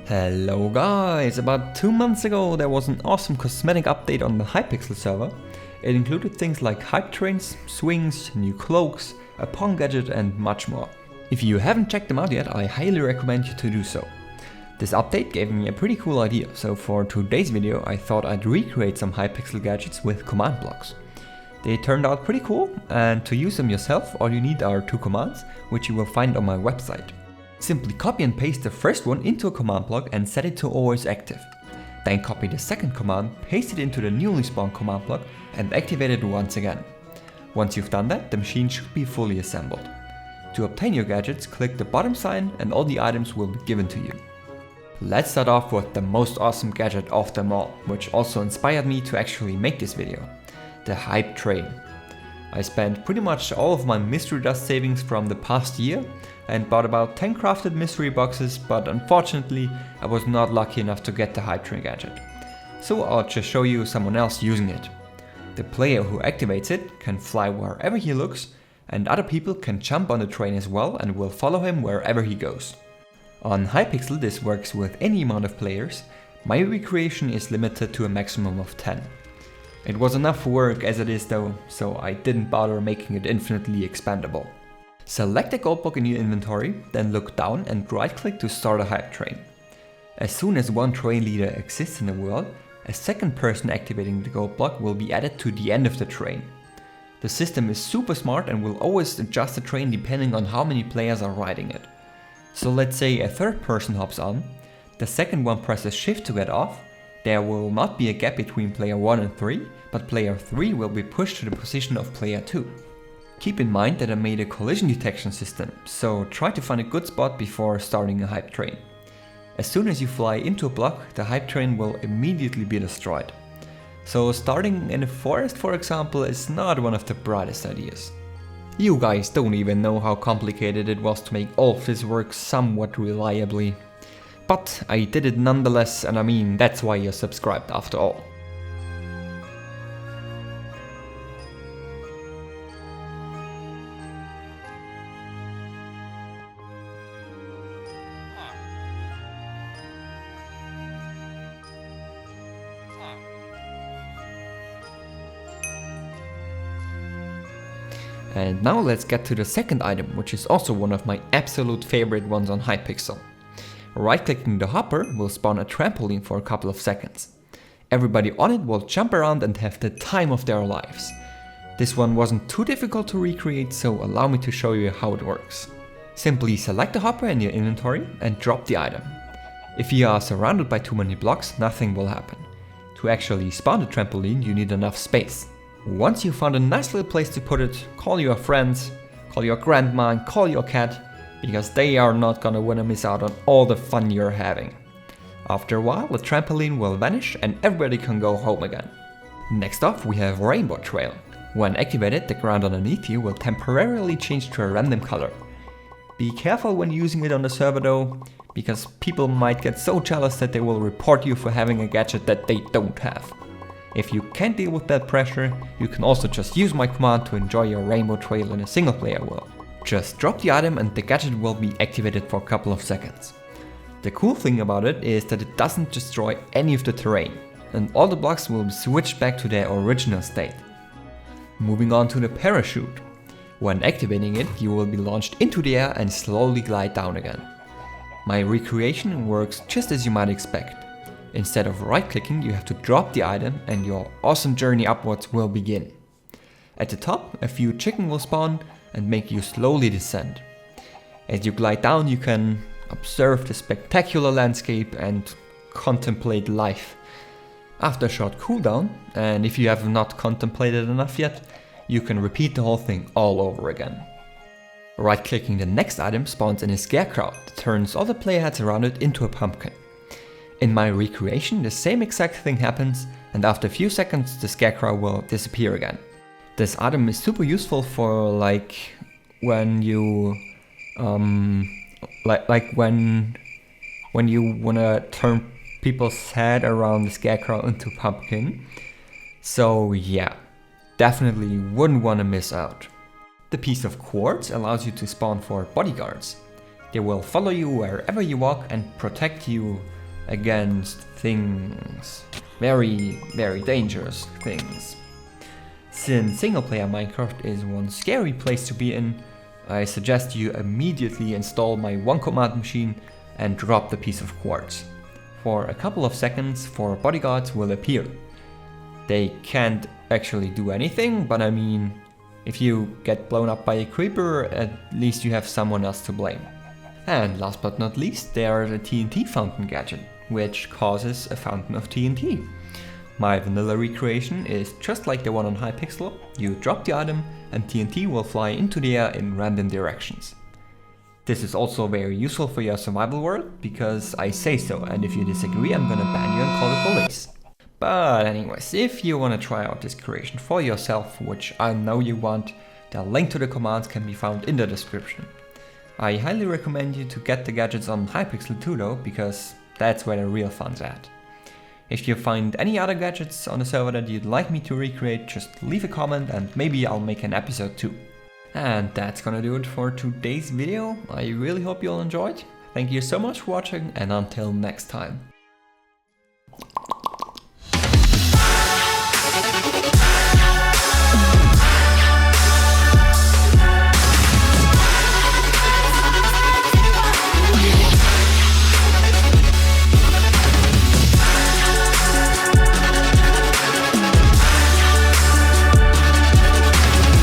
Hello guys! About 2 months ago there was an awesome cosmetic update on the Hypixel server. It included things like hype trains, swings, new cloaks, a Pong gadget and much more. If you haven't checked them out yet, I highly recommend you to do so. This update gave me a pretty cool idea, so for today's video I thought I'd recreate some Hypixel gadgets with command blocks. They turned out pretty cool, and to use them yourself all you need are 2 commands, which you will find on my website. Simply copy and paste the first one into a command block and set it to always active. Then copy the second command, paste it into the newly spawned command block and activate it once again. Once you've done that, the machine should be fully assembled. To obtain your gadgets, click the bottom sign and all the items will be given to you. Let's start off with the most awesome gadget of them all, which also inspired me to actually make this video. The hype train. I spent pretty much all of my mystery dust savings from the past year and bought about 10 crafted mystery boxes, but unfortunately I was not lucky enough to get the hype train gadget. So I'll just show you someone else using it. The player who activates it can fly wherever he looks, and other people can jump on the train as well and will follow him wherever he goes. On Hypixel this works with any amount of players. My recreation is limited to a maximum of 10. It was enough work as it is though, so I didn't bother making it infinitely expandable. Select a gold block in your inventory, then look down and right click to start a hype train. As soon as one train leader exists in the world, a second person activating the gold block will be added to the end of the train. The system is super smart and will always adjust the train depending on how many players are riding it. So let's say a third person hops on, the second one presses shift to get off. There will not be a gap between player 1 and 3, but player 3 will be pushed to the position of player 2. Keep in mind that I made a collision detection system, so try to find a good spot before starting a hype train. As soon as you fly into a block, the hype train will immediately be destroyed. So starting in a forest, for example, is not one of the brightest ideas. You guys don't even know how complicated it was to make all of this work somewhat reliably. But I did it nonetheless, and I mean, that's why you're subscribed after all. And now let's get to the second item, which is also one of my absolute favorite ones on Hypixel. Right-clicking the hopper will spawn a trampoline for a couple of seconds. Everybody on it will jump around and have the time of their lives. This one wasn't too difficult to recreate, so allow me to show you how it works. Simply select the hopper in your inventory and drop the item. If you are surrounded by too many blocks, nothing will happen. To actually spawn the trampoline, you need enough space. Once you found a nice little place to put it, call your friends, call your grandma and call your cat, because they are not gonna wanna miss out on all the fun you're having. After a while, the trampoline will vanish and everybody can go home again. Next off we have Rainbow Trail. When activated, the ground underneath you will temporarily change to a random color. Be careful when using it on the server though, because people might get so jealous that they will report you for having a gadget that they don't have. If you can't deal with that pressure, you can also just use my command to enjoy your Rainbow Trail in a single player world. Just drop the item and the gadget will be activated for a couple of seconds. The cool thing about it is that it doesn't destroy any of the terrain, and all the blocks will be switched back to their original state. Moving on to the parachute. When activating it, you will be launched into the air and slowly glide down again. My recreation works just as you might expect. Instead of right-clicking, you have to drop the item and your awesome journey upwards will begin. At the top, a few chicken will spawn and make you slowly descend. As you glide down, you can observe the spectacular landscape and contemplate life. After a short cooldown, and if you have not contemplated enough yet, you can repeat the whole thing all over again. Right-clicking the next item spawns in a Scarecrow that turns all the player heads around it into a pumpkin. In my recreation, the same exact thing happens, and after a few seconds the Scarecrow will disappear again. This item is super useful for like when you when you wanna turn people's head around the Scarecrow into pumpkin. So yeah, definitely wouldn't wanna miss out. The piece of quartz allows you to spawn for bodyguards. They will follow you wherever you walk and protect you against things. Very, very dangerous things. Since single player Minecraft is one scary place to be in, I suggest you immediately install my one command machine and drop the piece of quartz. For a couple of seconds, 4 bodyguards will appear. They can't actually do anything, but I mean, if you get blown up by a creeper, at least you have someone else to blame. And last but not least, there's a TNT fountain gadget, which causes a fountain of TNT. My vanilla recreation is just like the one on Hypixel. You drop the item and TNT will fly into the air in random directions. This is also very useful for your survival world, because I say so, and if you disagree I'm gonna ban you and call the police. But anyways, if you wanna try out this creation for yourself, which I know you want, the link to the commands can be found in the description. I highly recommend you to get the gadgets on Hypixel too though, because that's where the real fun's at. If you find any other gadgets on the server that you'd like me to recreate, just leave a comment and maybe I'll make an episode too. And that's gonna do it for today's video. I really hope you all enjoyed. Thank you so much for watching and until next time.